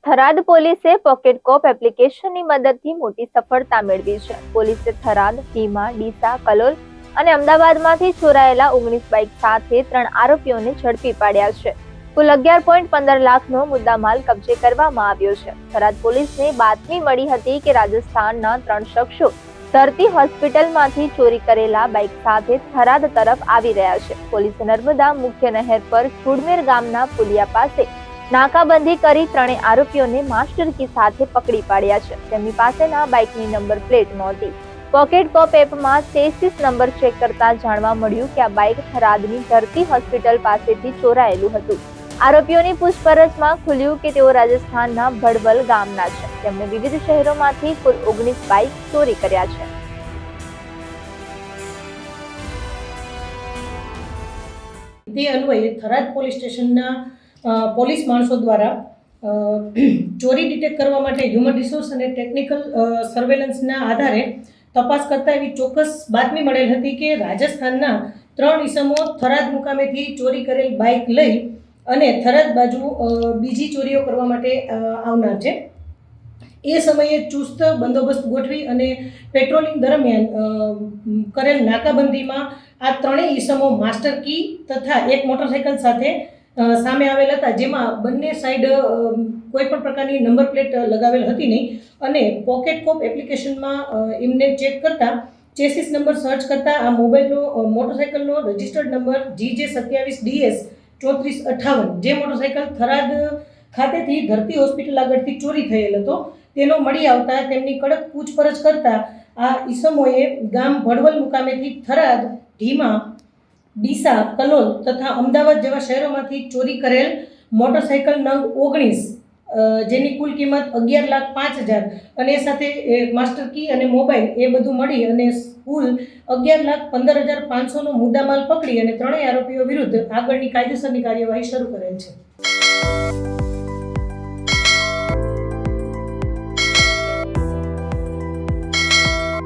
થરાદ પોલીસે પોકેટ કોપ એપ્લિકેશનની મદદથી મોટી સફળતા મેળવી છે. પોલીસે થરાદ, ભીમા, ડીસા, કલોલ અને અમદાવાદમાંથી ચોરાયેલા 19 બાઇક સાથે 3 આરોપીઓને ઝડપી પાડ્યા છે. કુલ 11.15 લાખનો મુદ્દામાલ કબજે કરવામાં આવ્યો છે. થરાદ પોલીસને બાતમી મળી હતી કે રાજસ્થાનના 3 શખ્સો ધરતી હોસ્પિટલમાંથી ચોરી કરેલા બાઇક સાથે થરાદ તરફ આવી રહ્યા છે. પોલીસે નર્મદા મુખ્ય નહેર પર છુડમેર ગામના પુલિયા પાસે નાકાબંધી કરી 3 આરોપીઓને માસ્ટર કી સાથે પકડી પાડ્યા છે. તેમની પાસેના બાઇકની નંબર પ્લેટ નહોતી. પોકેટ કોપ એપમાં ચેસિસ નંબર ચેક કરતા જાણવા મળ્યું કે આ બાઇક થરાદની ધરતી હોસ્પિટલ પાસેથી ચોરાયેલું હતું. આરોપીઓની પૂછપરછમાં ખુલ્યું કે તેઓ રાજસ્થાનના ભડવલ ગામના છે. તેમણે વિવિધ શહેરોમાંથી કુલ 19 બાઇક ચોરી કર્યા છે. તે અન્વયે થરાદ પોલીસ સ્ટેશનના પોલીસ માણસો દ્વારા ચોરી ડિટેક્ટ કરવા માટે હ્યુમન રિસોર્સ અને ટેકનિકલ સર્વેલન્સના આધારે તપાસ કરતા એવી ચોક્કસ બાતમી મળેલ હતી કે રાજસ્થાનના 3 ઈસમો થરાદ મુકામેથી ચોરી કરેલ બાઇક લઈ અને થરાદ બાજુ બીજી ચોરીઓ કરવા માટે આવનાર છે. એ સમયે ચુસ્ત બંદોબસ્ત ગોઠવી અને પેટ્રોલિંગ દરમિયાન કરેલ નાકાબંધીમાં આ 3 ઈસમો માસ્ટર કી તથા એક મોટરસાઇકલ સાથે સામે આવેલ હતા, જેમાં બંને સાઈડ કોઈ પણ પ્રકારની નંબર પ્લેટ લગાવેલ હતી નહીં. અને પોકેટ કોપ એપ્લિકેશનમાં એમને ચેક કરતા ચેસિસ નંબર સર્ચ કરતા આ મોટરસાઇકલનો રજિસ્ટર્ડ નંબર GJ27DS 3458 જે મોટરસાઇકલ થરાદ ખાતેથી ધરતી હોસ્પિટલ આગળથી ચોરી થયેલ હતો તેનો મળી આવતા તેમની કડક પૂછપરછ કરતા આ ઈસમોએ ગામ ભડવલ મુકામેથી થરાદ, ભીમા, ડીસા, કલોલ તથા અમદાવાદ જેવા શહેરોમાંથી ચોરી કરેલ મોટરસાઇકલ નંગ 19 જેની કુલ કિંમત 11,05,000 અને એ સાથે માસ્ટર કી અને મોબાઈલ એ બધું મળી અને કુલ 11,15,500નો મુદ્દામાલ પકડી અને 3 આરોપીઓ વિરુદ્ધ આગળની કાયદેસરની કાર્યવાહી શરૂ કરેલ છે.